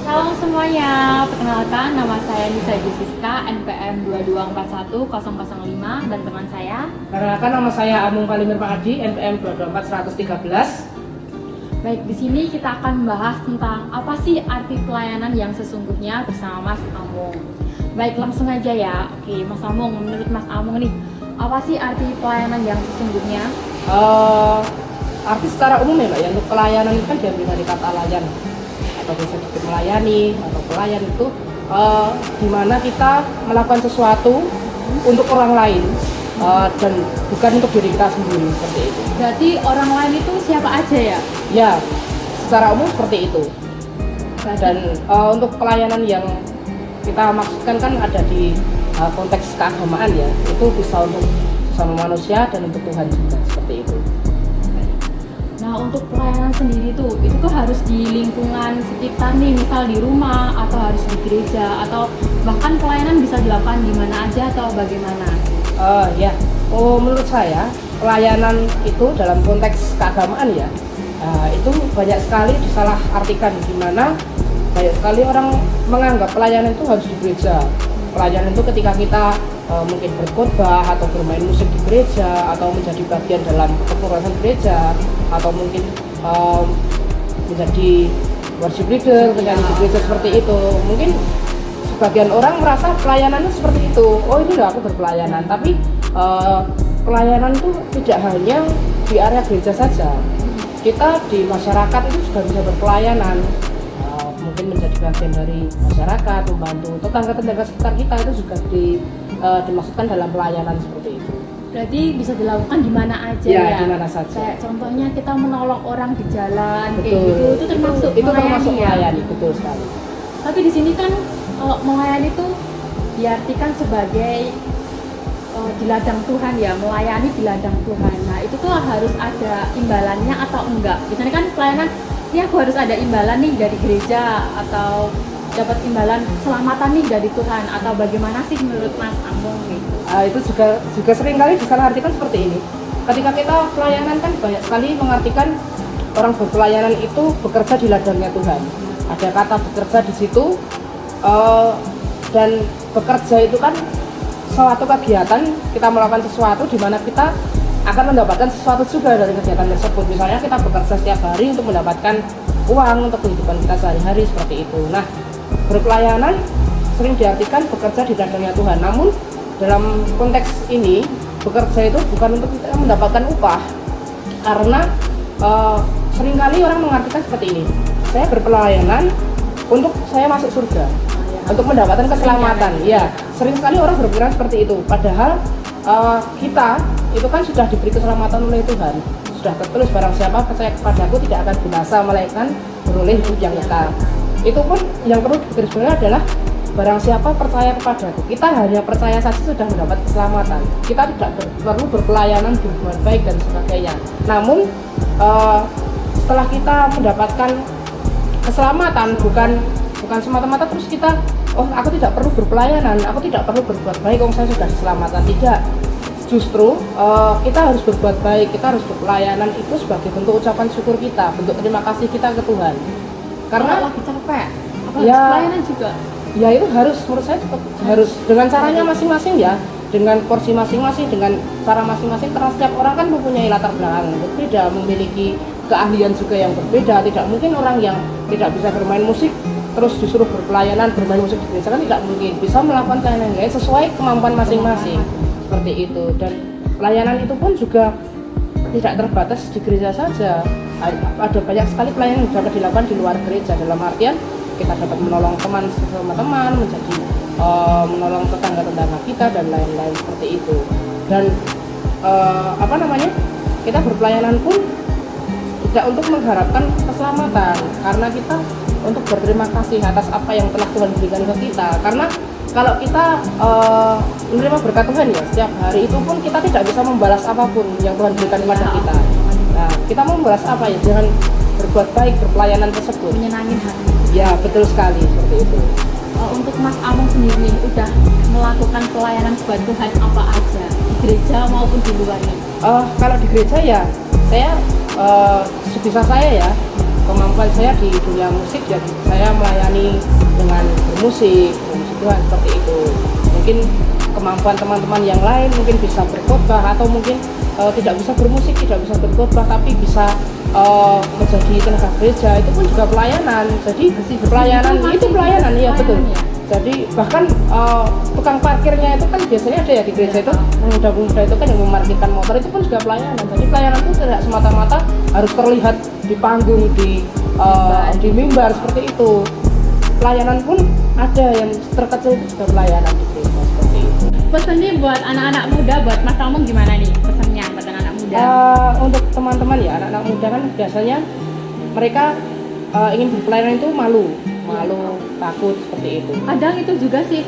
Halo semuanya, perkenalkan nama saya Nisa Jessica, NPM 2241005 dan teman saya. Perkenalkan nama saya Amung Kalimir Pak Adi, NPM 224113. Baik, di sini kita akan membahas tentang apa sih arti pelayanan yang sesungguhnya bersama Mas Amung. Baik, langsung aja ya. Oke, Mas Amung, menurut Mas Amung nih, apa sih arti pelayanan yang sesungguhnya? Arti secara umum ya Mbak ya, untuk pelayanan itu kan diambil dari kata layan atau bisa disebut melayani atau pelayan itu di mana kita melakukan sesuatu untuk orang lain dan bukan untuk diri kita sendiri, seperti itu. Berarti orang lain itu siapa aja ya? Ya, secara umum seperti itu. Dan untuk pelayanan yang kita maksudkan kan ada di konteks keagamaan ya, itu bisa untuk sama manusia dan untuk Tuhan juga, seperti itu. Nah, untuk pelayanan sendiri itu tuh harus di lingkungan sekitar nih, misal di rumah atau harus di gereja atau bahkan pelayanan bisa dilakukan di mana aja atau bagaimana? Menurut saya pelayanan itu dalam konteks keagamaan ya, itu banyak sekali disalahartikan, di mana banyak sekali orang menganggap pelayanan itu harus di gereja. Pelayanan itu ketika kita mungkin berkhotbah atau bermain musik di gereja atau menjadi bagian dalam kepengurusan gereja atau mungkin menjadi worship leader, penyanyi di gereja, seperti itu. Mungkin sebagian orang merasa pelayanan itu seperti itu. Oh, ini loh aku berpelayanan. Tapi pelayanan itu tidak hanya di area gereja saja. Kita di masyarakat itu juga bisa berpelayanan. Mungkin menjadi bagian dari masyarakat, membantu tetangga-tetangga sekitar kita, itu juga dimaksudkan dalam pelayanan seperti itu. Berarti bisa dilakukan di mana aja Ya, ya? di mana saja. Kayak contohnya kita menolong orang di jalan, Betul. kayak gitu, itu termasuk itu termasuk ya? melayani, betul sekali. Tapi di sini kan kalau melayani itu diartikan sebagai di ladang Tuhan ya, melayani di ladang Tuhan. Nah, itu tuh harus ada imbalannya atau enggak? Biasanya kan pelayanan, ini aku harus ada imbalan nih dari gereja atau dapat imbalan keselamatan nih dari Tuhan, atau bagaimana sih menurut Mas Amung gitu? Itu juga sering kali disalahartikan seperti ini. Ketika kita pelayanan kan banyak sekali mengartikan orang berpelayanan itu bekerja di ladangnya Tuhan. Ada kata bekerja di situ, dan bekerja itu kan suatu kegiatan, kita melakukan sesuatu di mana kita akan mendapatkan sesuatu juga dari kegiatan tersebut. Misalnya kita bekerja setiap hari untuk mendapatkan uang untuk kehidupan kita sehari-hari, seperti itu. Nah, berpelayanan sering diartikan bekerja di ladangnya Tuhan. Namun dalam konteks ini, bekerja itu bukan untuk kita mendapatkan upah, karena seringkali orang mengartikan seperti ini: saya berpelayanan untuk saya masuk surga, untuk mendapatkan keselamatan. Ya, sering sekali orang berpikiran seperti itu. Padahal kita itu kan sudah diberi keselamatan oleh Tuhan. Sudah tertulis, barang siapa percaya kepadaku tidak akan binasa, melainkan beroleh hidup yang kekal. Itu pun yang perlu digarisbawahi adalah barang siapa percaya kepadaku. Kita hanya percaya saja sudah mendapat keselamatan. Kita tidak perlu berpelayanan, berbuat baik dan sebagainya. Namun setelah kita mendapatkan keselamatan, bukan semata-mata terus kita, oh aku tidak perlu berpelayanan, aku tidak perlu berbuat baik, saya sudah diselamatkan. Tidak, justru kita harus berbuat baik, kita harus berpelayanan itu sebagai bentuk ucapan syukur kita, bentuk terima kasih kita ke Tuhan. Karena lagi capek, apa ya, harus pelayanan juga? Ya, itu harus, menurut saya harus dengan caranya masing-masing ya, dengan porsi masing-masing, dengan cara masing-masing, karena setiap orang kan mempunyai latar belakang yang berbeda, memiliki keahlian juga yang berbeda. Tidak mungkin orang yang tidak bisa bermain musik terus disuruh berpelayanan bermain musik di gereja, kan tidak mungkin. Bisa melakukan pelayanan yang lain sesuai kemampuan masing-masing, seperti itu. Dan pelayanan itu pun juga tidak terbatas di gereja saja. Ada banyak sekali pelayanan yang dapat dilakukan di luar gereja, dalam artian kita dapat menolong teman sesama teman, menjadi menolong tetangga-tetangga kita dan lain-lain, seperti itu. Dan kita berpelayanan pun tidak untuk mengharapkan keselamatan, karena kita untuk berterima kasih atas apa yang telah Tuhan berikan ke kita. Karena kalau kita menerima berkat Tuhan ya, setiap hari itu pun kita tidak bisa membalas apapun yang Tuhan berikan kepada kita. Nah, kita mau membalas apa ya? Jangan berbuat baik, berpelayanan tersebut Menyenangin hati. ya, betul sekali, seperti itu. Untuk Mas Amung sendiri udah melakukan pelayanan buat Tuhan apa aja di gereja maupun di luarnya? Kalau di gereja ya, saya sebisa saya ya, kemampuan saya di dunia musik ya saya melayani dengan bermusik Tuhan seperti itu. Mungkin kemampuan teman-teman yang lain mungkin bisa berkhotbah atau mungkin tidak bisa bermusik, tidak bisa berkhotbah tapi bisa menjadi tenaga gereja, itu pun juga pelayanan. Jadi pelayanan itu pelayanan ya betul. Jadi bahkan tukang parkirnya itu kan biasanya ada ya di gereja itu, pemuda-pemuda itu kan yang memarkirkan motor, itu pun juga pelayanan. Jadi pelayanan itu tidak semata-mata harus terlihat di panggung, di mimbar seperti itu. Pelayanan pun ada yang terkecil itu juga pelayanan di gereja seperti itu. Pesannya buat anak-anak muda, buat Mas Tamung gimana nih pesannya buat anak-anak muda? Untuk teman-teman ya, anak-anak muda kan biasanya mereka ingin berpelayanan itu malu, takut seperti itu. Kadang itu juga sih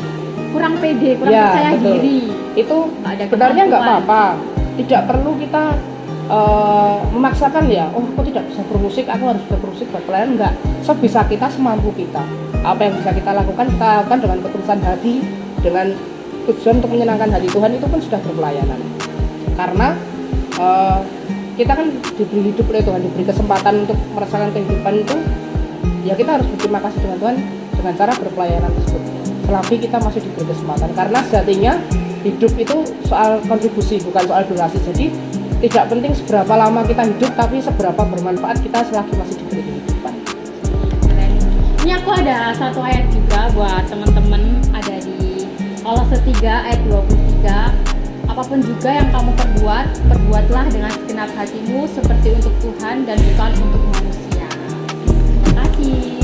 kurang pede, kurang Ya, percaya betul. diri. Itu Ada sebenarnya nggak kemampuan. apa-apa, tidak perlu kita memaksakan ya, oh aku tidak bisa bermusik, aku harus bisa bermusik berpelayanan, enggak. Sebisa kita, semampu kita. Apa yang bisa kita lakukan dengan ketulusan hati, dengan tujuan untuk menyenangkan hati Tuhan, itu pun sudah berpelayanan. Karena kita kan diberi hidup oleh Tuhan, diberi kesempatan untuk merasakan kehidupan itu, ya kita harus berterima kasih dengan Tuhan dengan cara berpelayanan tersebut. Selagi kita masih diberi kesempatan, karena sejatinya hidup itu soal kontribusi, bukan soal durasi. Jadi tidak penting seberapa lama kita hidup, tapi seberapa bermanfaat kita selagi masih diberi kehidupan. Ini aku ada satu ayat juga buat teman-teman, ada di Kolose 3 ayat 23. Apapun juga yang kamu perbuat, perbuatlah dengan segenap hatimu seperti untuk Tuhan dan bukan untuk manusia. Terima kasih.